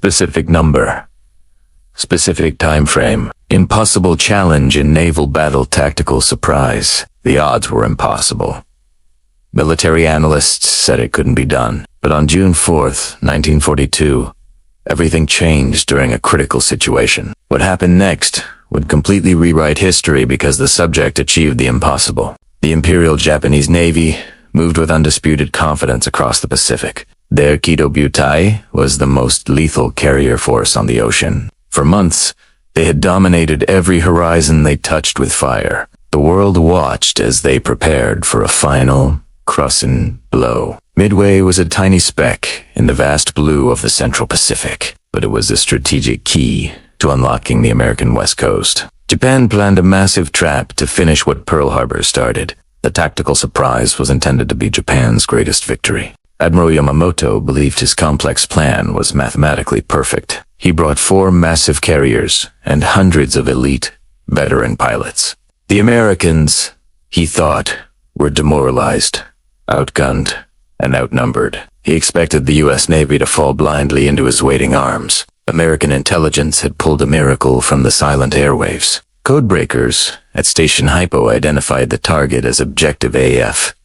Specific number. Specific time frame. Impossible challenge in naval battle tactical surprise. The odds were impossible. Military analysts said it couldn't be done. But on June 4th, 1942, everything changed during a critical situation. What happened next would completely rewrite history because the subject achieved the impossible. The Imperial Japanese Navy moved with undisputed confidence across the Pacific. Their WWII was the most lethal carrier force on the ocean. For months, they had dominated every horizon they touched with fire. The world watched as they prepared for a final, crushing blow. Midway was a tiny speck in the vast blue of the Central Pacific, but it was a strategic key to unlocking the American West Coast. Japan planned a massive trap to finish what Pearl Harbor started. The tactical surprise was intended to be Japan's greatest victory. Admiral Yamamoto believed his complex plan was mathematically perfect. He brought 4 massive carriers and hundreds of elite, veteran pilots. The Americans, he thought, were demoralized, outgunned, and outnumbered. He expected the U.S. Navy to fall blindly into his waiting arms. American intelligence had pulled a miracle from the silent airwaves. Codebreakers at Station Hypo identified the target as Objective AF.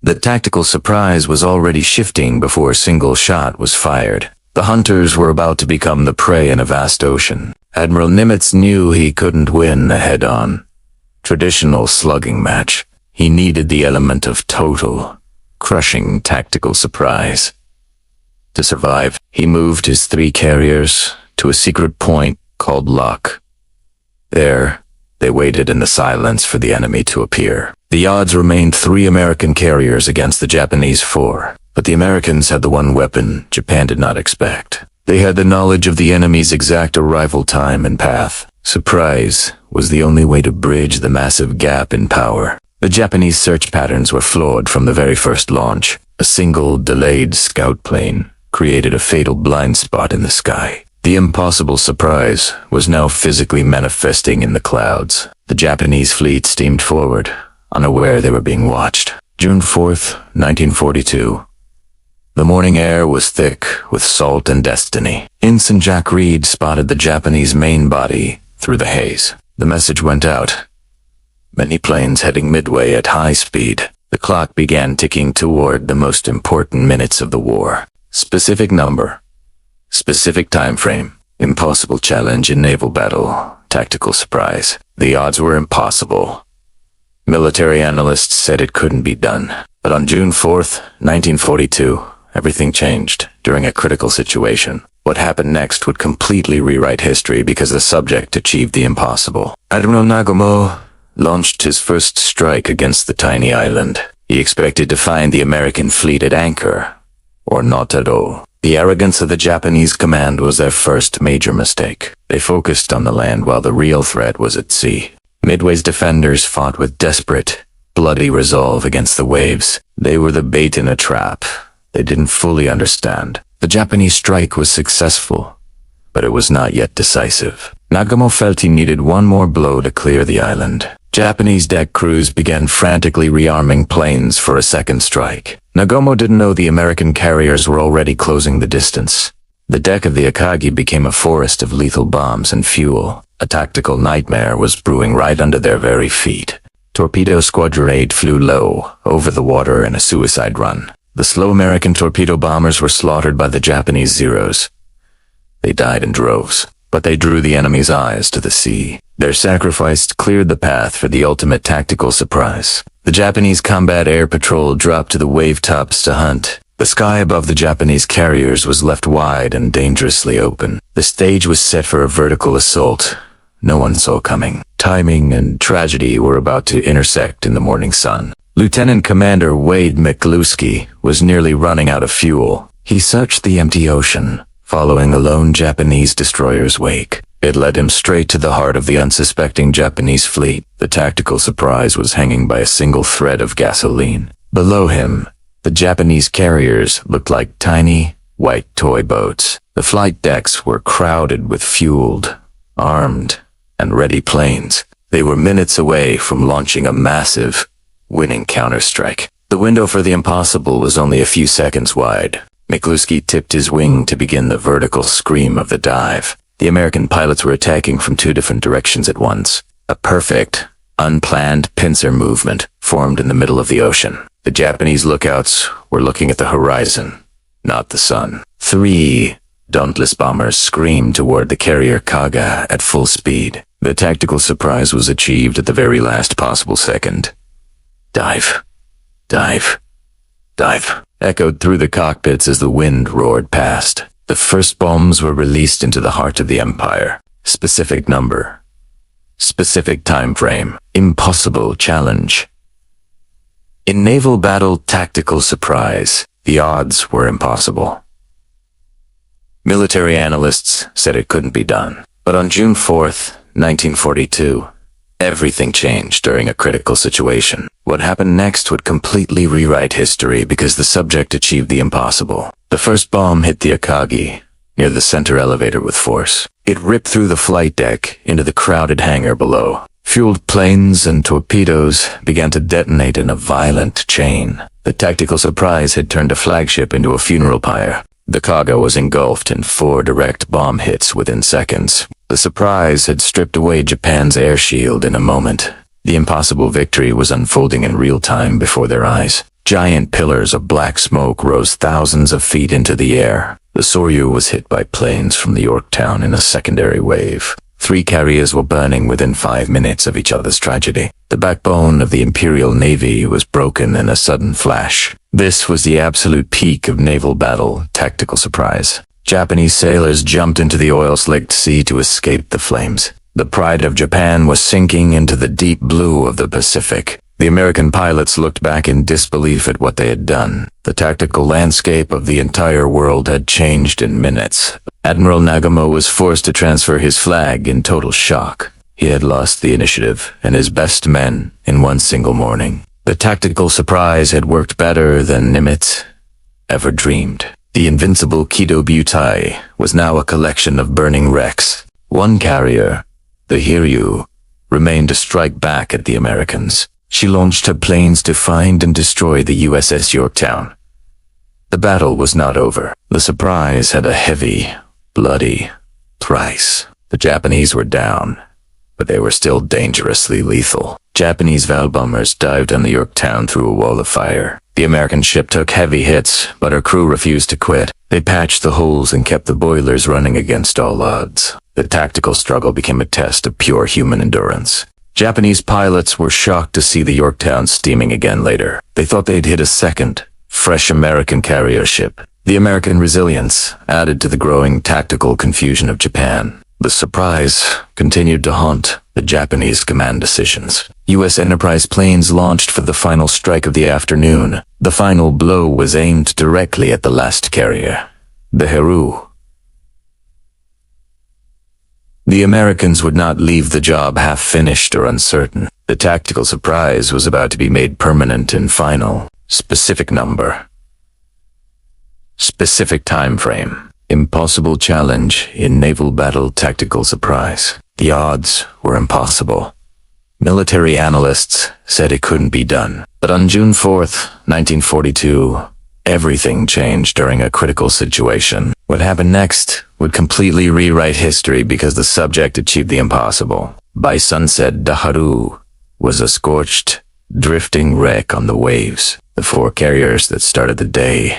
The tactical surprise was already shifting before a single shot was fired. The hunters were about to become the prey in a vast ocean. Admiral Nimitz knew he couldn't win a head-on, traditional slugging match. He needed the element of total, crushing tactical surprise. To survive, he moved his 3 carriers to a secret point called Lock. There, they waited in the silence for the enemy to appear. The odds remained 3 American carriers against the Japanese 4, but the Americans had the one weapon Japan did not expect. They had the knowledge of the enemy's exact arrival time and path. Surprise was the only way to bridge the massive gap in power. The Japanese search patterns were flawed from the very first launch. A single delayed scout plane created a fatal blind spot in the sky. The impossible surprise was now physically manifesting in the clouds. The Japanese fleet steamed forward, unaware they were being watched. June 4th, 1942. The morning air was thick with salt and destiny. Ensign Jack Reed spotted the Japanese main body through the haze. The message went out. Many planes heading Midway at high speed. The clock began ticking toward the most important minutes of the war. Specific number. Specific time frame. Impossible challenge in naval battle. Tactical surprise. The odds were impossible. Military analysts said it couldn't be done. But on June 4th, 1942, everything changed during a critical situation. What happened next would completely rewrite history because the subject achieved the impossible. Admiral Nagumo launched his first strike against the tiny island. He expected to find the American fleet at anchor, or not at all. The arrogance of the Japanese command was their first major mistake. They focused on the land while the real threat was at sea. Midway's defenders fought with desperate, bloody resolve against the waves. They were the bait in a trap they didn't fully understand. The Japanese strike was successful, but it was not yet decisive. Nagumo felt he needed one more blow to clear the island. Japanese deck crews began frantically rearming planes for a second strike. Nagumo didn't know the American carriers were already closing the distance. The deck of the Akagi became a forest of lethal bombs and fuel. A tactical nightmare was brewing right under their very feet. Torpedo Squadron 8 flew low, over the water in a suicide run. The slow American torpedo bombers were slaughtered by the Japanese Zeros. They died in droves, but they drew the enemy's eyes to the sea. Their sacrifice cleared the path for the ultimate tactical surprise. The Japanese combat air patrol dropped to the wave tops to hunt. The sky above the Japanese carriers was left wide and dangerously open. The stage was set for a vertical assault no one saw coming. Timing and tragedy were about to intersect in the morning sun. Lieutenant Commander Wade McCluskey was nearly running out of fuel. He searched the empty ocean, following a lone Japanese destroyer's wake. It led him straight to the heart of the unsuspecting Japanese fleet. The tactical surprise was hanging by a single thread of gasoline. Below him, the Japanese carriers looked like tiny, white toy boats. The flight decks were crowded with fueled, armed, and ready planes. They were minutes away from launching a massive, winning counterstrike. The window for the impossible was only a few seconds wide. McCluskey tipped his wing to begin the vertical scream of the dive. The American pilots were attacking from two different directions at once. A perfect, unplanned pincer movement formed in the middle of the ocean. The Japanese lookouts were looking at the horizon, not the sun. 3 dauntless bombers screamed toward the carrier Kaga at full speed. The tactical surprise was achieved at the very last possible second. Dive, dive, dive, echoed through the cockpits as the wind roared past. The first bombs were released into the heart of the Empire. Specific number. Specific time frame. Impossible challenge. In naval battle tactical surprise, the odds were impossible. Military analysts said it couldn't be done. But on June 4th, 1942, everything changed during a critical situation. What happened next would completely rewrite history because the subject achieved the impossible. The first bomb hit the Akagi, near the center elevator with force. It ripped through the flight deck into the crowded hangar below. Fueled planes and torpedoes began to detonate in a violent chain. The tactical surprise had turned a flagship into a funeral pyre. The Kaga was engulfed in 4 direct bomb hits within seconds. The surprise had stripped away Japan's air shield in a moment. The impossible victory was unfolding in real time before their eyes. Giant pillars of black smoke rose thousands of feet into the air. The Soryu was hit by planes from the Yorktown in a secondary wave. 3 carriers were burning within 5 minutes of each other's tragedy. The backbone of the Imperial Navy was broken in a sudden flash. This was the absolute peak of naval battle tactical surprise. Japanese sailors jumped into the oil-slicked sea to escape the flames. The pride of Japan was sinking into the deep blue of the Pacific. The American pilots looked back in disbelief at what they had done. The tactical landscape of the entire world had changed in minutes. Admiral Nagamo was forced to transfer his flag in total shock. He had lost the initiative and his best men in one single morning. The tactical surprise had worked better than Nimitz ever dreamed. The invincible WWII was now a collection of burning wrecks. One carrier, the Hiryu, remained to strike back at the Americans. She launched her planes to find and destroy the USS Yorktown. The battle was not over. The surprise had a heavy, bloody price. The Japanese were down, but they were still dangerously lethal. Japanese Naval bombers dived on the Yorktown through a wall of fire. The American ship took heavy hits, but her crew refused to quit. They patched the holes and kept the boilers running against all odds. The tactical struggle became a test of pure human endurance. Japanese pilots were shocked to see the Yorktown steaming again later. They thought they'd hit a second, fresh American carrier ship. The American resilience added to the growing tactical confusion of Japan. The surprise continued to haunt the Japanese command decisions. U.S. Enterprise planes launched for the final strike of the afternoon. The final blow was aimed directly at the last carrier, the Haru. The Americans would not leave the job half-finished or uncertain. The tactical surprise was about to be made permanent and final. Specific number. Specific time frame. Impossible challenge in naval battle tactical surprise. The odds were impossible. Military analysts said it couldn't be done. But on June 4th, 1942, everything changed during a critical situation. What happened next would completely rewrite history because the subject achieved the impossible. By sunset, the Haru was a scorched, drifting wreck on the waves. The 4 carriers that started the day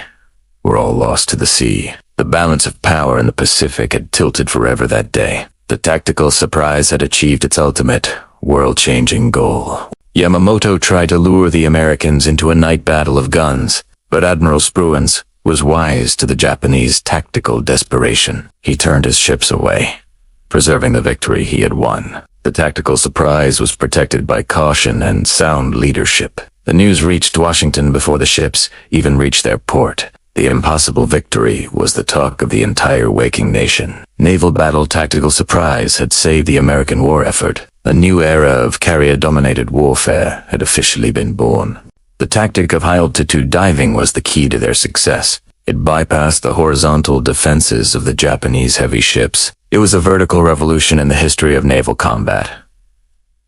were all lost to the sea. The balance of power in the Pacific had tilted forever that day. The tactical surprise had achieved its ultimate, world-changing goal. Yamamoto tried to lure the Americans into a night battle of guns, but Admiral Spruance was wise to the Japanese tactical desperation. He turned his ships away, preserving the victory he had won. The tactical surprise was protected by caution and sound leadership. The news reached Washington before the ships even reached their port. The impossible victory was the talk of the entire waking nation. Naval battle tactical surprise had saved the American war effort. A new era of carrier-dominated warfare had officially been born. The tactic of high-altitude diving was the key to their success. It bypassed the horizontal defenses of the Japanese heavy ships. It was a vertical revolution in the history of naval combat.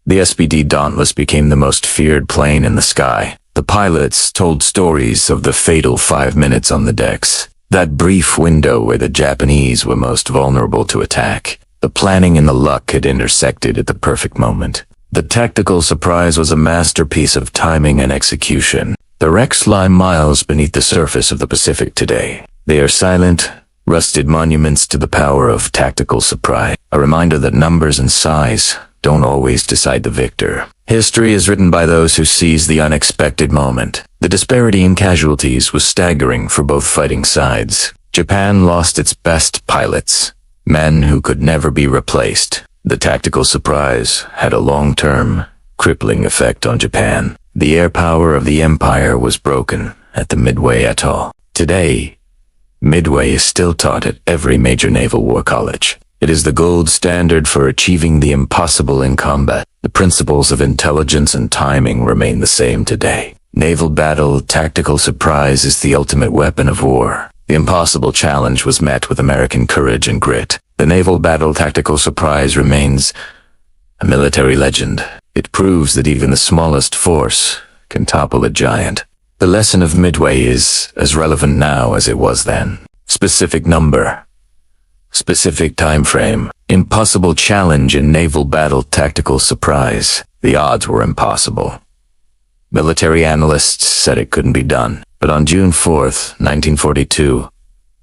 The SPD Dauntless became the most feared plane in the sky. The pilots told stories of the fatal 5 minutes on the decks. That brief window where the Japanese were most vulnerable to attack. The planning and the luck had intersected at the perfect moment. The tactical surprise was a masterpiece of timing and execution. The wrecks lie miles beneath the surface of the Pacific today. They are silent, rusted monuments to the power of tactical surprise, a reminder that numbers and size don't always decide the victor. History is written by those who seize the unexpected moment. The disparity in casualties was staggering for both fighting sides. Japan lost its best pilots, men who could never be replaced. The tactical surprise had a long-term, crippling effect on Japan. The air power of the empire was broken at the Midway atoll. Today, Midway is still taught at every major naval war college. It is the gold standard for achieving the impossible in combat. The principles of intelligence and timing remain the same today. Naval battle tactical surprise is the ultimate weapon of war. The impossible challenge was met with American courage and grit. The naval battle tactical surprise remains a military legend. It proves that even the smallest force can topple a giant. The lesson of Midway is as relevant now as it was then. Specific number. Specific time frame. Impossible challenge in naval battle tactical surprise. The odds were impossible. Military analysts said it couldn't be done. But on June 4th, 1942,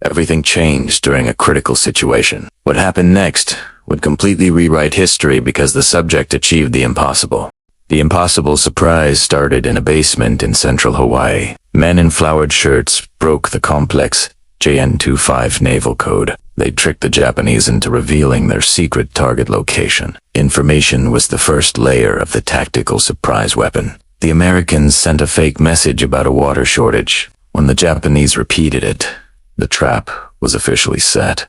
everything changed during a critical situation. What happened next would completely rewrite history because the subject achieved the impossible. The impossible surprise started in a basement in central Hawaii. Men in flowered shirts broke the complex JN-25 naval code. They tricked the Japanese into revealing their secret target location. Information was the first layer of the tactical surprise weapon. The Americans sent a fake message about a water shortage. When the Japanese repeated it, the trap was officially set.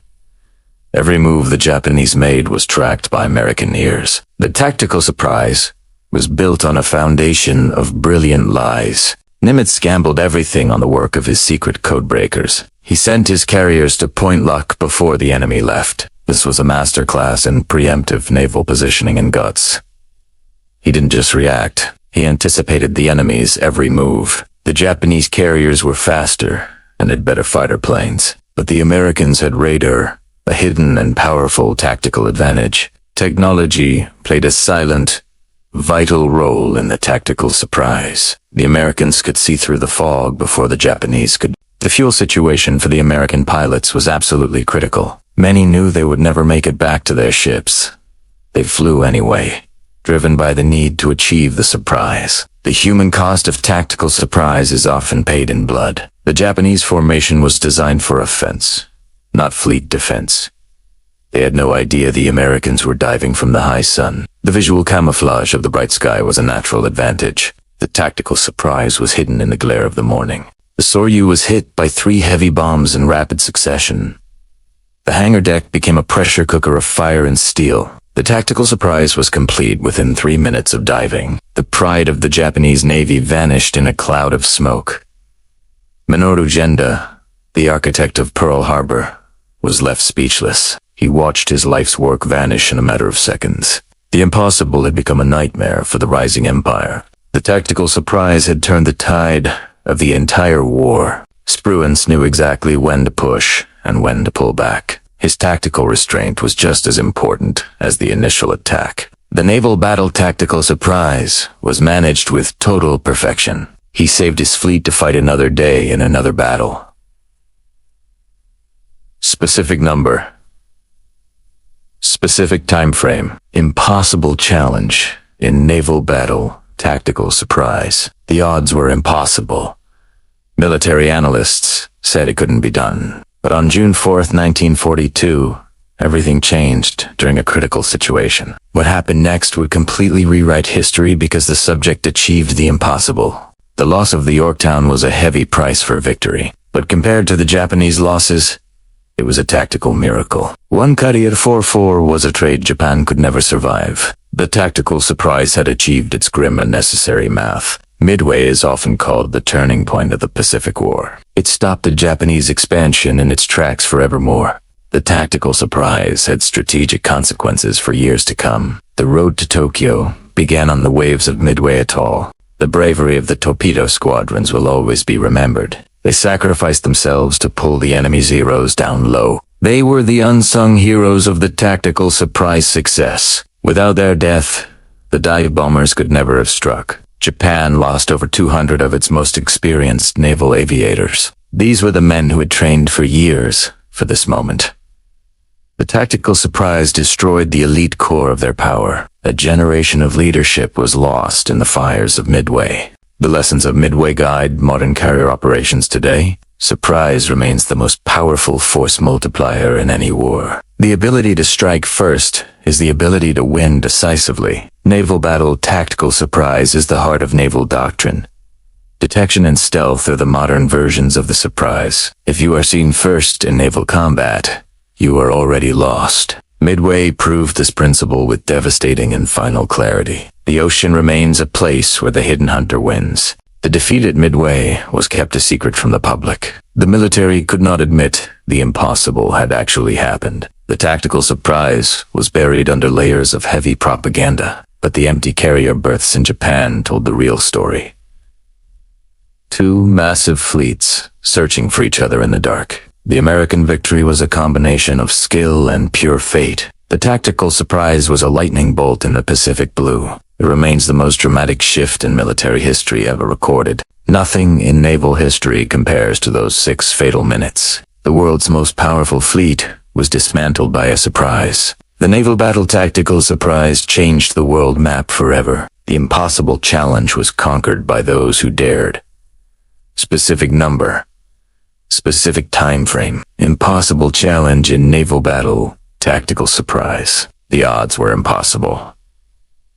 Every move the Japanese made was tracked by American ears. The tactical surprise was built on a foundation of brilliant lies. Nimitz gambled everything on the work of his secret codebreakers. He sent his carriers to point Luck before the enemy left. This was a masterclass in preemptive naval positioning and guts. He didn't just react. He anticipated the enemy's every move. The Japanese carriers were faster and had better fighter planes, but the Americans had radar, a hidden and powerful tactical advantage. Technology played a silent, vital role in the tactical surprise. The Americans could see through the fog before the Japanese could. The fuel situation for the American pilots was absolutely critical. Many knew they would never make it back to their ships. They flew anyway, driven by the need to achieve the surprise. The human cost of tactical surprise is often paid in blood. The Japanese formation was designed for offense, not fleet defense. They had no idea the Americans were diving from the high sun. The visual camouflage of the bright sky was a natural advantage. The tactical surprise was hidden in the glare of the morning. The Soryu was hit by 3 heavy bombs in rapid succession. The hangar deck became a pressure cooker of fire and steel. The tactical surprise was complete within 3 minutes of diving. The pride of the Japanese Navy vanished in a cloud of smoke. Minoru Genda, the architect of Pearl Harbor, was left speechless. He watched his life's work vanish in a matter of seconds. The impossible had become a nightmare for the rising empire. The tactical surprise had turned the tide of the entire war. Spruance knew exactly when to push and when to pull back. His tactical restraint was just as important as the initial attack. The naval battle tactical surprise was managed with total perfection. He saved his fleet to fight another day in another battle. Specific number. Specific time frame. Impossible challenge in naval battle tactical surprise. The odds were impossible. Military analysts said it couldn't be done. But on June 4th, 1942, everything changed during a critical situation. What happened next would completely rewrite history because the subject achieved the impossible. The loss of the Yorktown was a heavy price for victory, but compared to the Japanese losses, it was a tactical miracle. One Carrier 4-4 was a trade Japan could never survive. The tactical surprise had achieved its grim and necessary math. Midway is often called the turning point of the Pacific War. It stopped the Japanese expansion in its tracks forevermore. The tactical surprise had strategic consequences for years to come. The road to Tokyo began on the waves of Midway Atoll. The bravery of the torpedo squadrons will always be remembered. They sacrificed themselves to pull the enemy Zeros down low. They were the unsung heroes of the tactical surprise success. Without their death, the dive bombers could never have struck. Japan lost over 200 of its most experienced naval aviators. These were the men who had trained for years for this moment. The tactical surprise destroyed the elite core of their power. A generation of leadership was lost in the fires of Midway. The lessons of Midway guide modern carrier operations today. Surprise remains the most powerful force multiplier in any war. The ability to strike first is the ability to win decisively. Naval battle tactical surprise is the heart of naval doctrine. Detection and stealth are the modern versions of the surprise. If you are seen first in naval combat, you are already lost. Midway proved this principle with devastating and final clarity. The ocean remains a place where the hidden hunter wins. The defeat at Midway was kept a secret from the public. The military could not admit the impossible had actually happened. The tactical surprise was buried under layers of heavy propaganda, but the empty carrier berths in Japan told the real story. Two massive fleets searching for each other in the dark. The American victory was a combination of skill and pure fate. The tactical surprise was a lightning bolt in the Pacific blue. It remains the most dramatic shift in military history ever recorded. Nothing in naval history compares to those 6 fatal minutes. The world's most powerful fleet was dismantled by a surprise. The naval battle tactical surprise changed the world map forever. The impossible challenge was conquered by those who dared. Specific number. Specific time frame. Impossible challenge in naval battle tactical surprise. The odds were impossible.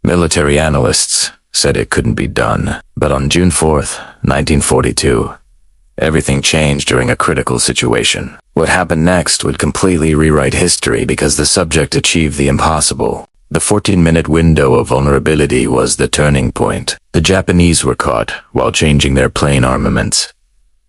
Military analysts said it couldn't be done, but on June 4th, 1942, everything changed during a critical situation. What happened next would completely rewrite history because the subject achieved the impossible. The 14-minute window of vulnerability was the turning point. The Japanese were caught while changing their plane armaments.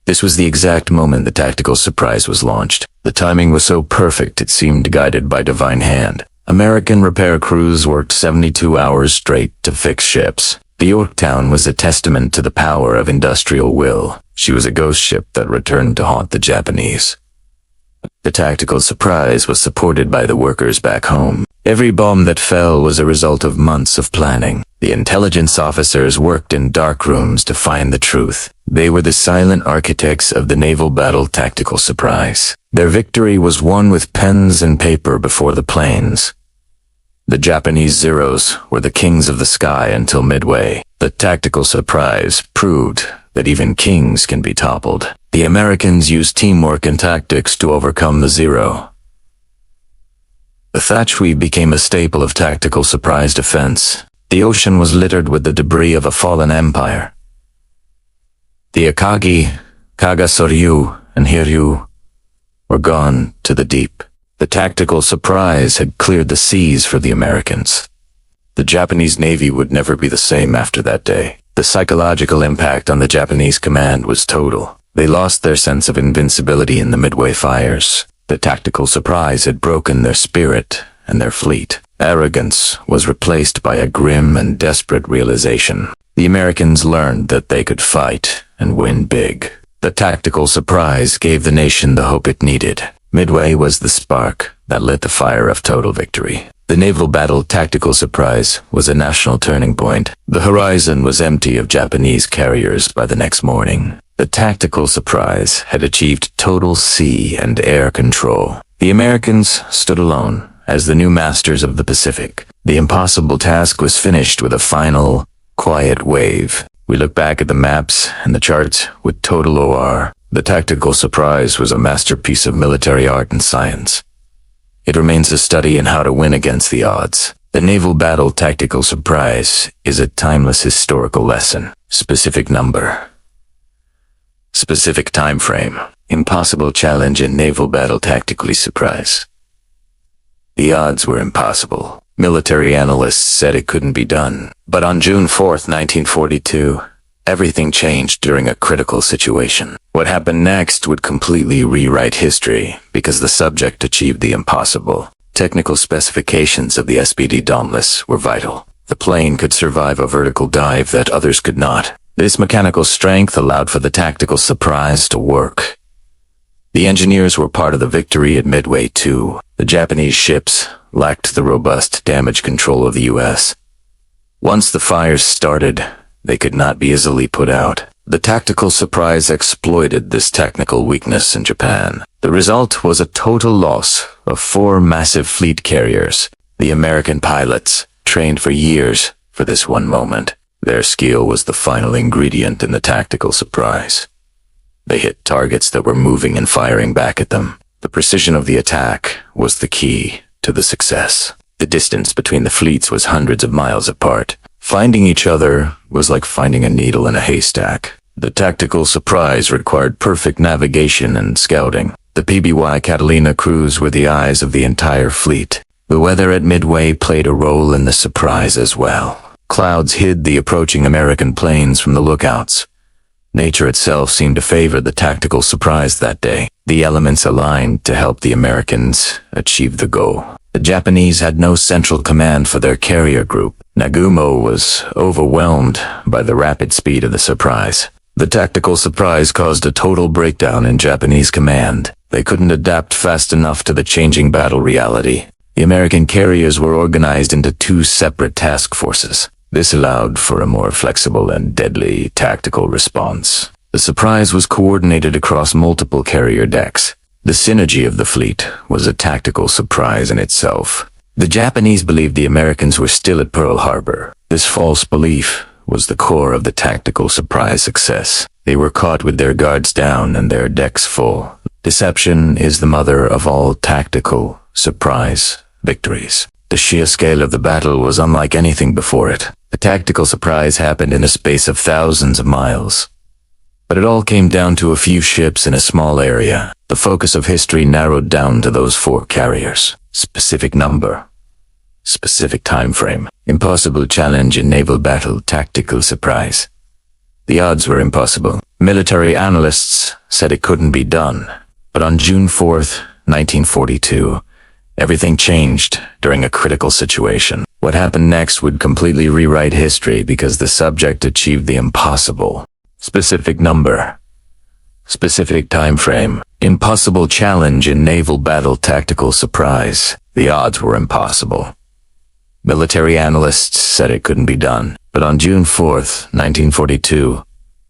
This was the exact moment the tactical surprise was launched. The timing was so perfect it seemed guided by divine hand. American repair crews worked 72 hours straight to fix ships. The Yorktown was a testament to the power of industrial will. She was a ghost ship that returned to haunt the Japanese. The tactical surprise was supported by the workers back home. Every bomb that fell was a result of months of planning. The intelligence officers worked in dark rooms to find the truth. They were the silent architects of the naval battle tactical surprise. Their victory was won with pens and paper before the planes. The Japanese Zeros were the kings of the sky until Midway. The tactical surprise proved that even kings can be toppled. The Americans used teamwork and tactics to overcome the Zero. The WWII became a staple of tactical surprise defense. The ocean was littered with the debris of a fallen empire. The Akagi, Kagasoryu, and Hiryu were gone to the deep. The tactical surprise had cleared the seas for the Americans. The Japanese Navy would never be the same after that day. The psychological impact on the Japanese command was total. They lost their sense of invincibility in the Midway fires. The tactical surprise had broken their spirit and their fleet. Arrogance was replaced by a grim and desperate realization. The Americans learned that they could fight and win big. The tactical surprise gave the nation the hope it needed. Midway was the spark that lit the fire of total victory. The naval battle tactical surprise was a national turning point. The horizon was empty of Japanese carriers by the next morning. The tactical surprise had achieved total sea and air control. The Americans stood alone as the new masters of the Pacific. The impossible task was finished with a final, quiet wave. We look back at the maps and the charts with total OR. The tactical surprise was a masterpiece of military art and science. It remains a study in how to win against the odds. The naval battle tactical surprise is a timeless historical lesson. Specific number. Specific time frame. Impossible challenge in naval battle tactically surprise. The odds were impossible. Military analysts said it couldn't be done. But on June 4th, 1942, everything changed during a critical situation. What happened next would completely rewrite history because the subject achieved the impossible. Technical specifications of the SPD Dauntless were vital. The plane could survive a vertical dive that others could not. This mechanical strength allowed for the tactical surprise to work. The engineers were part of the victory at Midway too. The Japanese ships lacked the robust damage control of the U.S. Once the fires started, they could not be easily put out. The tactical surprise exploited this technical weakness in Japan. The result was a total loss of 4 massive fleet carriers. The American pilots trained for years for this one moment. Their skill was the final ingredient in the tactical surprise. They hit targets that were moving and firing back at them. The precision of the attack was the key to the success. The distance between the fleets was hundreds of miles apart. Finding each other was like finding a needle in a haystack. The tactical surprise required perfect navigation and scouting. The PBY Catalina crews were the eyes of the entire fleet. The weather at Midway played a role in the surprise as well. Clouds hid the approaching American planes from the lookouts. Nature itself seemed to favor the tactical surprise that day. The elements aligned to help the Americans achieve the goal. The Japanese had no central command for their carrier group. Nagumo was overwhelmed by the rapid speed of the surprise. The tactical surprise caused a total breakdown in Japanese command. They couldn't adapt fast enough to the changing battle reality. The American carriers were organized into 2 separate task forces. This allowed for a more flexible and deadly tactical response. The surprise was coordinated across multiple carrier decks. The synergy of the fleet was a tactical surprise in itself. The Japanese believed the Americans were still at Pearl Harbor. This false belief was the core of the tactical surprise success. They were caught with their guards down and their decks full. Deception is the mother of all tactical surprise victories. The sheer scale of the battle was unlike anything before it. The tactical surprise happened in a space of thousands of miles. But it all came down to a few ships in a small area. The focus of history narrowed down to those 4 carriers. Specific number. Specific time frame. Impossible challenge in naval battle, tactical surprise. The odds were impossible. Military analysts said it couldn't be done. But on June 4th, 1942, everything changed during a critical situation. What happened next would completely rewrite history because the subject achieved the impossible. Specific number. Specific time frame. Impossible challenge in naval battle, tactical surprise. The odds were impossible. Military analysts said it couldn't be done. But on June 4th, 1942,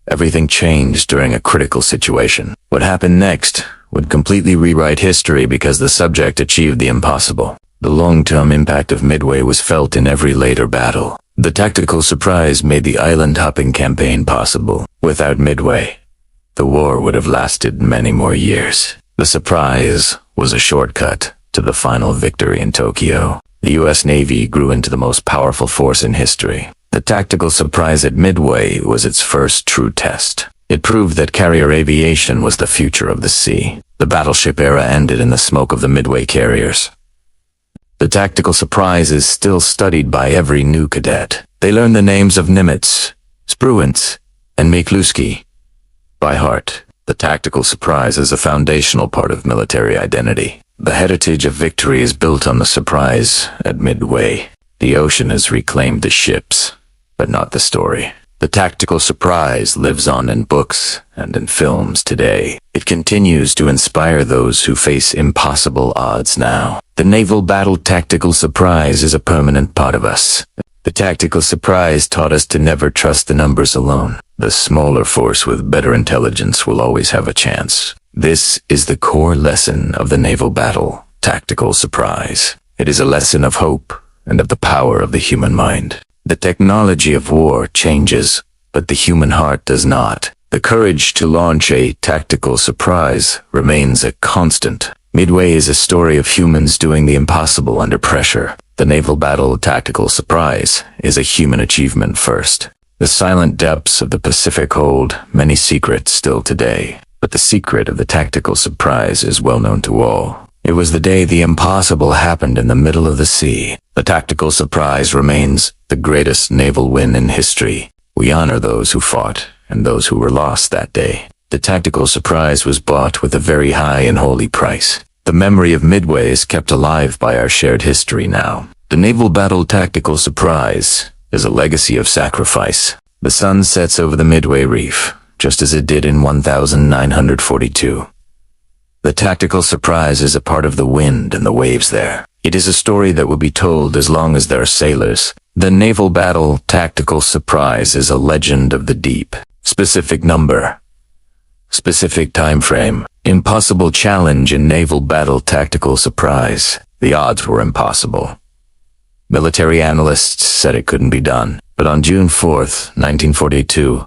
everything changed during a critical situation. What happened next would completely rewrite history because the subject achieved the impossible. The long-term impact of Midway was felt in every later battle. The tactical surprise made the island-hopping campaign possible. Without Midway, the war would have lasted many more years. The surprise was a shortcut to the final victory in Tokyo. The U.S. Navy grew into the most powerful force in history. The tactical surprise at Midway was its first true test. It proved that carrier aviation was the future of the sea. The battleship era ended in the smoke of the Midway carriers. The tactical surprise is still studied by every new cadet. They learn the names of Nimitz, Spruance, and McCluskey by heart. The tactical surprise is a foundational part of military identity. The heritage of victory is built on the surprise at Midway. The ocean has reclaimed the ships, but not the story. The tactical surprise lives on in books and in films today. It continues to inspire those who face impossible odds now. The naval battle tactical surprise is a permanent part of us. The tactical surprise taught us to never trust the numbers alone. The smaller force with better intelligence will always have a chance. This is the core lesson of the naval battle tactical surprise. It is a lesson of hope and of the power of the human mind. The technology of war changes, but the human heart does not. The courage to launch a tactical surprise remains a constant. Midway is a story of humans doing the impossible under pressure. The naval battle tactical surprise is a human achievement first. The silent depths of the Pacific hold many secrets still today, but the secret of the tactical surprise is well known to all. It was the day the impossible happened in the middle of the sea. The tactical surprise remains the greatest naval win in history. We honor those who fought and those who were lost that day. The tactical surprise was bought with a very high and holy price. The memory of Midway is kept alive by our shared history now. The naval battle tactical surprise is a legacy of sacrifice, The sun sets over the Midway Reef, just as it did in 1942. The tactical surprise is a part of the wind and the waves there. It is a story that will be told as long as there are sailors. The naval battle tactical surprise is a legend of the deep. Specific number. Specific time frame. Impossible challenge in naval battle tactical surprise. The odds were impossible. Military analysts said it couldn't be done. But on June 4th, 1942,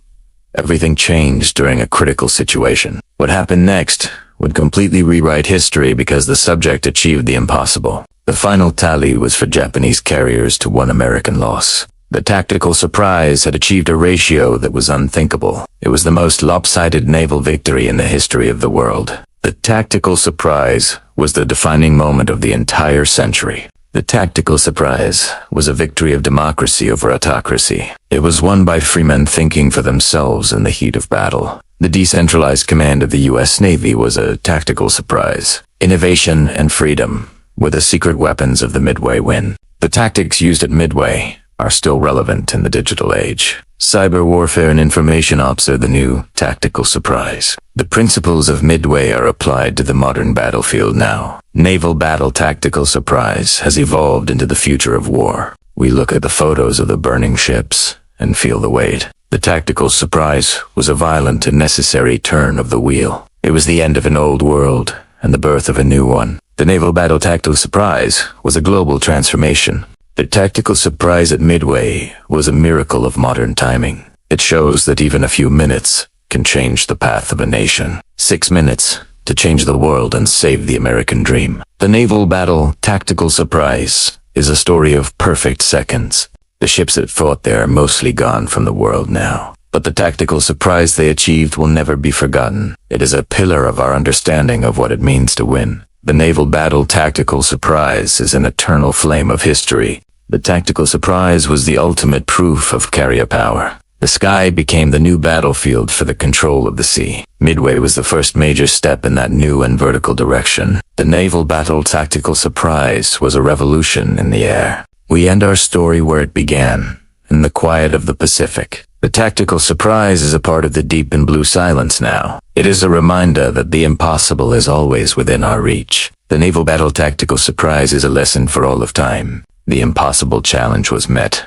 everything changed during a critical situation. What happened next would completely rewrite history because the subject achieved the impossible. The final tally was for Japanese carriers to 1 American loss. The tactical surprise had achieved a ratio that was unthinkable. It was the most lopsided naval victory in the history of the world. The tactical surprise was the defining moment of the entire century. The tactical surprise was a victory of democracy over autocracy. It was won by free men thinking for themselves in the heat of battle. The decentralized command of the U.S. Navy was a tactical surprise. Innovation and freedom were the secret weapons of the Midway win. The tactics used at Midway are still relevant in the digital age. Cyber warfare and information ops are the new tactical surprise. The principles of Midway are applied to the modern battlefield now. Naval battle tactical surprise has evolved into the future of war. We look at the photos of the burning ships and feel the weight. The tactical surprise was a violent and necessary turn of the wheel. It was the end of an old world and the birth of a new one. The naval battle tactical surprise was a global transformation. The tactical surprise at Midway was a miracle of modern timing. It shows that even a few minutes can change the path of a nation. 6 minutes to change the world and save the American dream. The naval battle tactical surprise is a story of perfect seconds. The ships that fought there are mostly gone from the world now. But the tactical surprise they achieved will never be forgotten. It is a pillar of our understanding of what it means to win. The naval battle tactical surprise is an eternal flame of history. The tactical surprise was the ultimate proof of carrier power. The sky became the new battlefield for the control of the sea. Midway was the first major step in that new and vertical direction. The naval battle tactical surprise was a revolution in the air. We end our story where it began, in the quiet of the Pacific. The tactical surprise is a part of the deep and blue silence now. It is a reminder that the impossible is always within our reach. The naval battle tactical surprise is a lesson for all of time. The impossible challenge was met,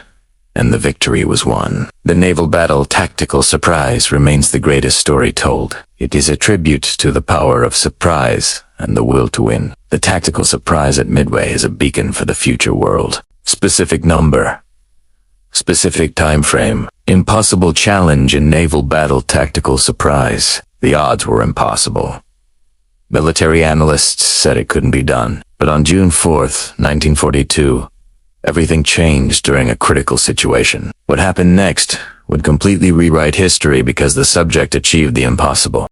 and the victory was won. The naval battle tactical surprise remains the greatest story told. It is a tribute to the power of surprise and the will to win. The tactical surprise at Midway is a beacon for the future world. Specific number. Specific time frame. Impossible challenge in naval battle tactical surprise. The odds were impossible. Military analysts said it couldn't be done. But on June 4th, 1942, everything changed during a critical situation. What happened next would completely rewrite history because the subject achieved the impossible.